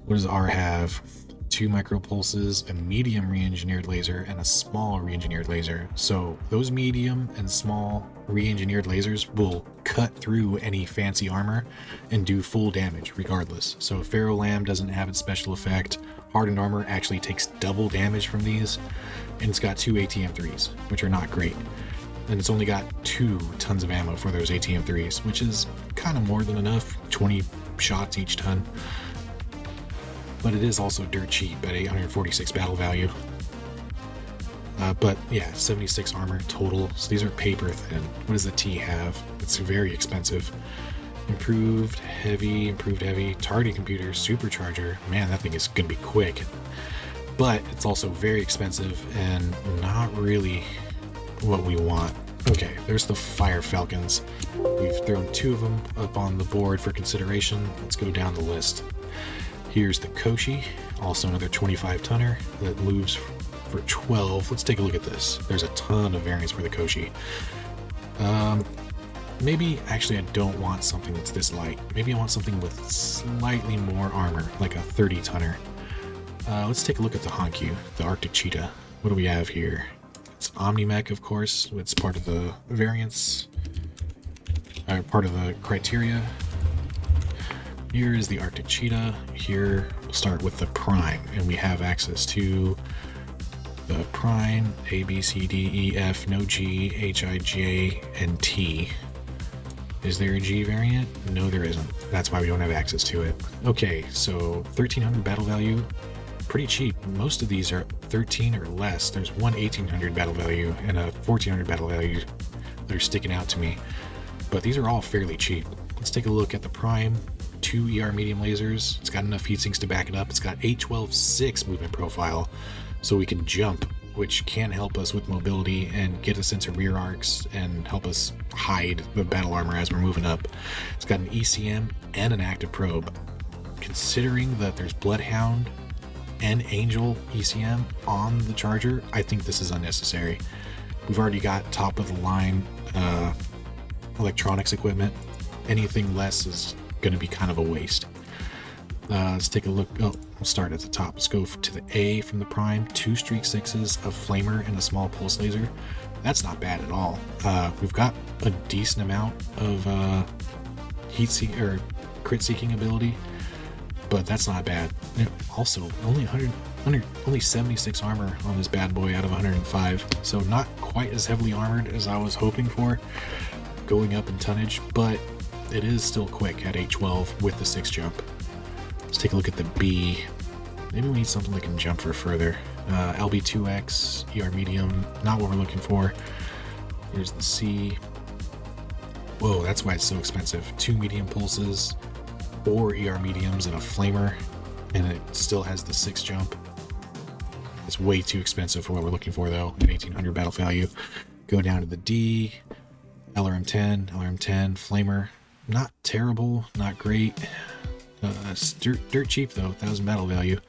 [SPEAKER 1] What does R have? 2 micro pulses, a medium re-engineered laser, and a small re-engineered laser. So those medium and small re-engineered lasers will cut through any fancy armor and do full damage regardless. So Pharaoh Lamb doesn't have its special effect. Hardened armor actually takes double damage from these, and it's got 2 ATM-3s, which are not great. And it's only got 2 tons of ammo for those ATM-3s, which is kind of more than enough, 20 shots each ton. But it is also dirt cheap at 846 battle value. But yeah, 76 armor total. So these are paper thin. What does the T have? It's very expensive. Improved heavy, targeting computer, supercharger. Man, that thing is gonna be quick. But it's also very expensive and not really what we want. Okay, there's the Fire Falcons. We've thrown 2 of them up on the board for consideration. Let's go down the list. Here's the Koshi, also another 25 tonner that moves for 12. Let's take a look at this. There's a ton of variants for the Koshi. Maybe, actually I don't want something that's this light. Maybe I want something with slightly more armor, like a 30 tonner. Let's take a look at the Hankyu, the Arctic Cheetah. What do we have here? It's Omni-Mech, of course. It's part of the variants, part of the criteria. Here is the Arctic Cheetah. Here we'll start with the Prime, and we have access to the Prime, A, B, C, D, E, F, no G, H, I, J, and T. Is there a G variant? No, there isn't. That's why we don't have access to it. Okay, so 1300 battle value, pretty cheap. Most of these are 13 or less. There's one 1800 battle value and a 1400 battle value that are sticking out to me, but these are all fairly cheap. Let's take a look at the Prime. 2 ER medium lasers. It's got enough heat sinks to back it up. It's got 812-6 movement profile, so we can jump, which can help us with mobility and get us into rear arcs and help us hide the battle armor as we're moving up. It's got an ECM and an active probe. Considering that there's Bloodhound and Angel ECM on the Charger, I think this is unnecessary. We've already got top of the line electronics equipment. Anything less is going to be kind of a waste. Let's take a look. Oh, we'll start at the top. Let's go to the A from the Prime. 2 Streak 6s, a Flamer, and a small pulse laser. That's not bad at all. We've got a decent amount of crit seeking ability, but that's not bad. Also, only 76 armor on this bad boy out of 105, so not quite as heavily armored as I was hoping for, going up in tonnage, but it is still quick at 812 with the 6 jump. Let's take a look at the B. Maybe we need something that can jump for further. LB2X, ER medium, not what we're looking for. Here's the C. Whoa, that's why it's so expensive. 2 medium pulses, 4 ER mediums, and a flamer, and it still has the 6 jump. It's way too expensive for what we're looking for, though, at 1800 battle value. Go down to the D, LRM10, flamer. Not terrible, not great. Dirt cheap, though, 1000 battle value.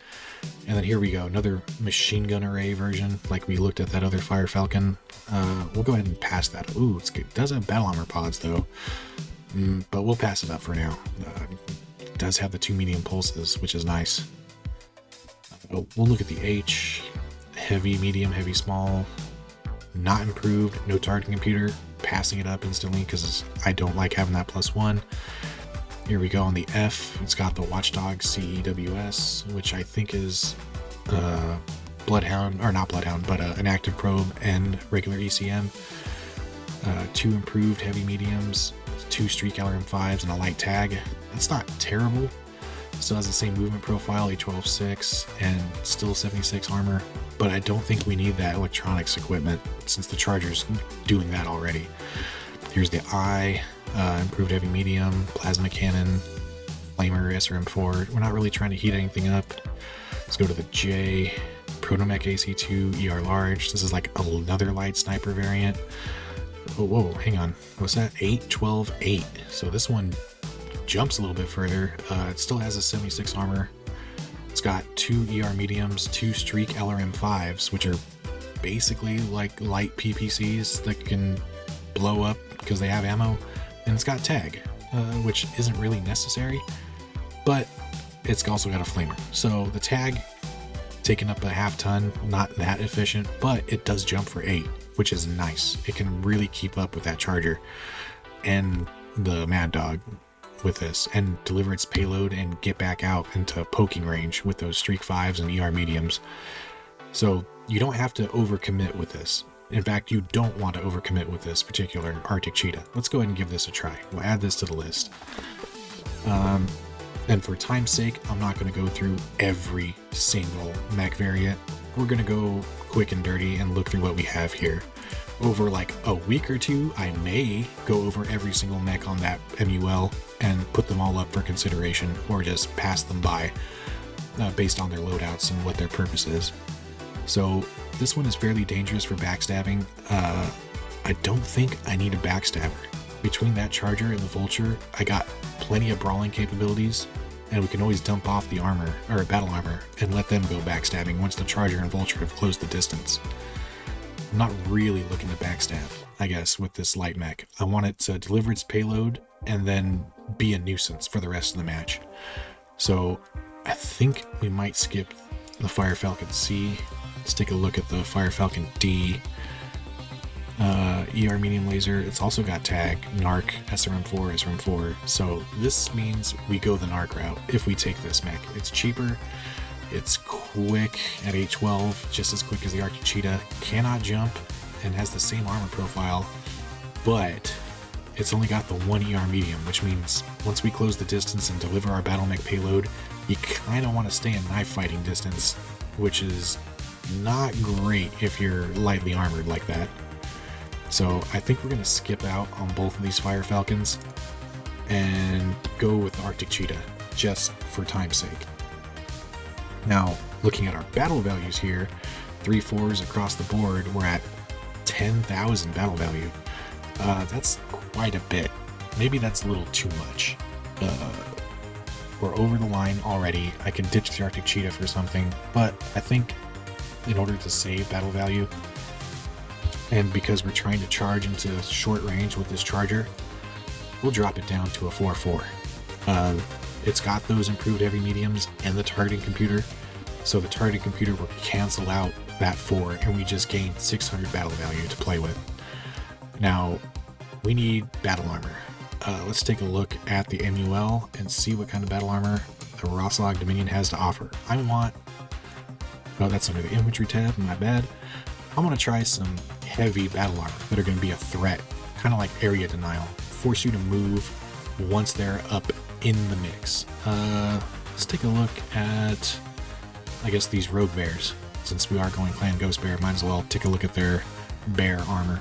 [SPEAKER 1] And then here we go, another machine gun array version, like we looked at that other Fire Falcon. We'll go ahead and pass that. Ooh, it's good. It does have battle armor pods, though. But we'll pass it up for now. It does have the 2 medium pulses, which is nice. We'll look at the H. Heavy, medium, heavy, small. Not improved. No targeting computer. Passing it up instantly because I don't like having that +1. Here we go on the F. It's got the Watchdog CEWS, which I think is Bloodhound, or not Bloodhound, but an active probe and regular ECM. 2 improved heavy mediums, 2 streak LRM5s, and a light tag. That's not terrible. Still has the same movement profile, A12-6, and still 76 armor, but I don't think we need that electronics equipment since the Charger's doing that already. Here's the I, improved heavy medium, plasma cannon, flamer, SRM4. We're not really trying to heat anything up. Let's go to the J, Protomech AC2, ER large. This is like another light sniper variant. Oh, whoa, hang on. What's that? 8, 12, 8. So this one jumps a little bit further. It still has a 76 armor. It's got 2 ER mediums, 2 streak LRM5s, which are basically like light PPCs that can blow up because they have ammo. And it's got tag, which isn't really necessary, but it's also got a flamer. So the tag, taking up a half ton, not that efficient, but it does jump for 8, which is nice. It can really keep up with that Charger and the Mad Dog with this, and deliver its payload and get back out into poking range with those streak 5s and ER mediums. So you don't have to overcommit with this. In fact, you don't want to overcommit with this particular Arctic Cheetah. Let's go ahead and give this a try. We'll add this to the list. And for time's sake, I'm not going to go through every single mech variant. We're going to go quick and dirty and look through what we have here. Over like a week or two, I may go over every single mech on that MUL and put them all up for consideration, or just pass them by based on their loadouts and what their purpose is. So this one is fairly dangerous for backstabbing. I don't think I need a backstabber. Between that Charger and the Vulture, I got plenty of brawling capabilities, and we can always dump off the armor, or battle armor, and let them go backstabbing once the Charger and Vulture have closed the distance. I'm not really looking to backstab, I guess, with this light mech. I want it to deliver its payload and then be a nuisance for the rest of the match. So I think we might skip the Fire Falcon C. Let's take a look at the Fire Falcon D. ER medium laser. It's also got tag, NARC, SRM4. So this means we go the NARC route if we take this mech. It's cheaper, it's quick at 812, just as quick as the Arctic Cheetah, cannot jump, and has the same armor profile, but it's only got the 1 ER medium, which means once we close the distance and deliver our battle mech payload, you kind of want to stay in knife fighting distance, which is not great if you're lightly armored like that. So I think we're going to skip out on both of these Fire Falcons and go with the Arctic Cheetah, just for time's sake. Now, looking at our battle values here, 3 4s across the board, we're at 10,000 battle value. That's quite a bit. Maybe that's a little too much. We're over the line already. I can ditch the Arctic Cheetah for something, but I think in order to save battle value, and because we're trying to charge into short range with this Charger, we'll drop it down to a 4-4. It's got those improved heavy mediums and the targeting computer, so the targeting computer will cancel out that 4, and we just gain 600 battle value to play with. Now, we need battle armor. let's take a look at the MUL and see what kind of battle armor the Rosslog Dominion has to offer. I want, oh, that's under the infantry tab, my bad. I want to try some heavy battle armor that are going to be a threat, kind of like area denial, force you to move once they're up in the mix. Let's take a look at, I guess, these rogue bears. Since we are going clan ghost bear, might as well take a look at their bear armor.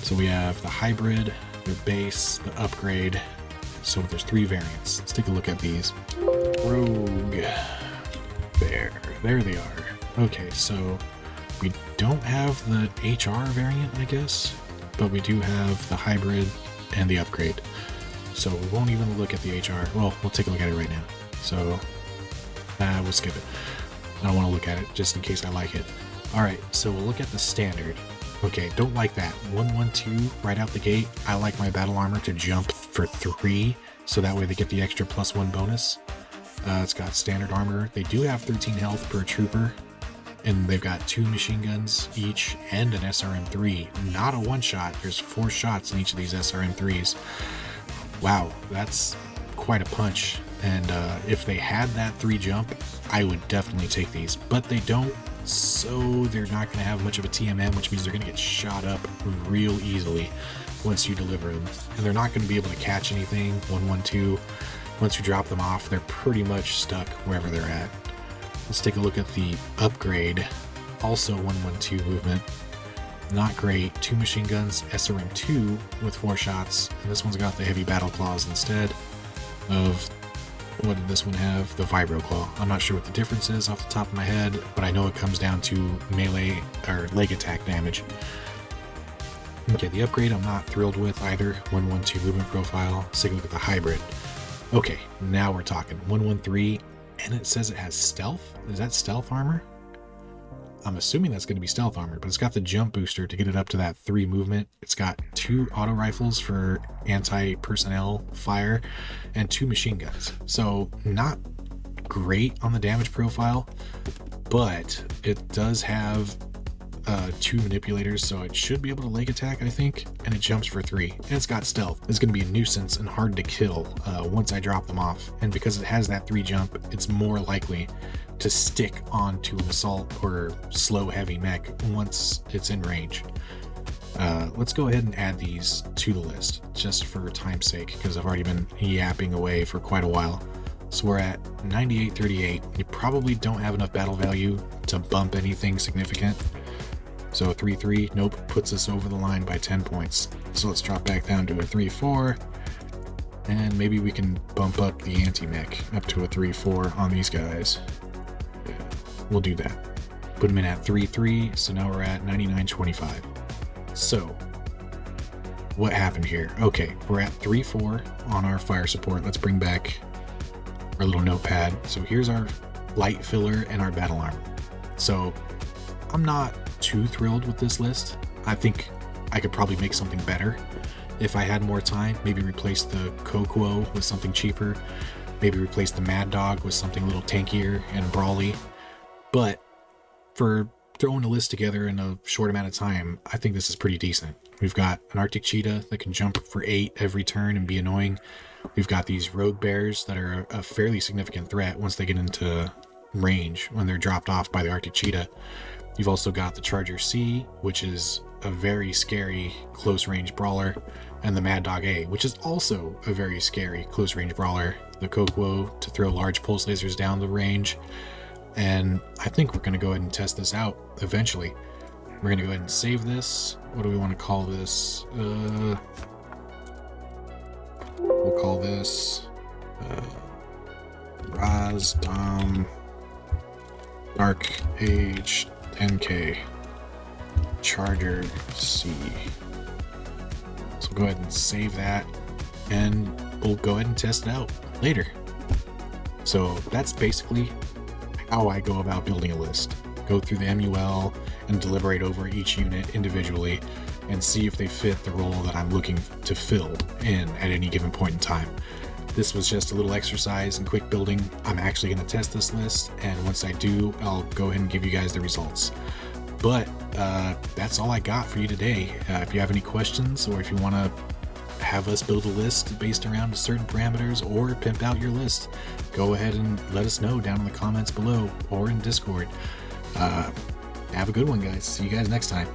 [SPEAKER 1] So we have the hybrid, their base, the upgrade. So there's 3 variants. Let's take a look at these. Rogue bear, there they are. Okay, so we don't have the HR variant, I guess, but we do have the hybrid and the upgrade. So we won't even look at the HR. Well, we'll take a look at it right now. So we'll skip it. I don't want to look at it just in case I like it. Alright, so we'll look at the standard. Okay, don't like that. 112 right out the gate. I like my battle armor to jump for 3, so that way they get the extra +1 bonus. It's got standard armor. They do have 13 health per trooper, and they've got 2 machine guns each and an SRM3. Not a one-shot. There's 4 shots in each of these SRM3s. Wow, that's quite a punch. And if they had that 3 jump, I would definitely take these, but they don't, so they're not going to have much of a TMM, which means they're going to get shot up real easily once you deliver them. And they're not going to be able to catch anything. 112, once you drop them off, they're pretty much stuck wherever they're at. Let's take a look at the upgrade. Also 112 movement. Not great. 2 machine guns, SRM2 with 4 shots, and this one's got the heavy battle claws instead of, what did this one have? The Vibro Claw. I'm not sure what the difference is off the top of my head, but I know it comes down to melee or leg attack damage. Okay, the upgrade I'm not thrilled with either. 112 movement profile. Let's take a look at the hybrid. Okay, now we're talking. 113, and it says it has stealth. Is that stealth armor? I'm assuming that's going to be stealth armor, but it's got the jump booster to get it up to that 3 movement. It's got 2 auto rifles for anti-personnel fire and 2 machine guns. So not great on the damage profile, but it does have 2 manipulators, so it should be able to leg attack, I think, and it jumps for 3. And it's got stealth. It's going to be a nuisance and hard to kill once I drop them off. And because it has that 3 jump, it's more likely to stick onto an assault or slow heavy mech once it's in range. Let's go ahead and add these to the list just for time's sake, because I've already been yapping away for quite a while. So we're at 9838. You probably don't have enough battle value to bump anything significant. So 3-3, nope, puts us over the line by 10 points. So let's drop back down to a 3-4, and maybe we can bump up the anti-mech up to a 3-4 on these guys. Yeah, we'll do that. Put them in at 3-3, so now we're at 9925. So, what happened here? Okay, we're at 3-4 on our fire support. Let's bring back our little notepad. So here's our light filler and our battle armor. So, I'm not too thrilled with this list. I think I could probably make something better if I had more time. Maybe replace the Kokuo with something cheaper. Maybe replace the Mad Dog with something a little tankier and brawly. But for throwing a list together in a short amount of time, I think this is pretty decent. We've got an Arctic Cheetah that can jump for 8 every turn and be annoying. We've got these Rogue Bears that are a fairly significant threat once they get into range when they're dropped off by the Arctic Cheetah. You've also got the Charger C, which is a very scary close-range brawler, and the Mad Dog A, which is also a very scary close-range brawler. The Kokuo to throw large pulse lasers down the range, and I think we're going to go ahead and test this out eventually. We're going to go ahead and save this. What do we want to call this? We'll call this Razdom Dark Age 10K Charger C. So go ahead and save that, and we'll go ahead and test it out later. So that's basically how I go about building a list. Go through the MUL and deliberate over each unit individually and see if they fit the role that I'm looking to fill in at any given point in time. This was just a little exercise in quick building. I'm actually going to test this list, and once I do, I'll go ahead and give you guys the results. But that's all I got for you today. If you have any questions, or if you want to have us build a list based around certain parameters or pimp out your list, go ahead and let us know down in the comments below or in Discord. Have a good one, guys. See you guys next time.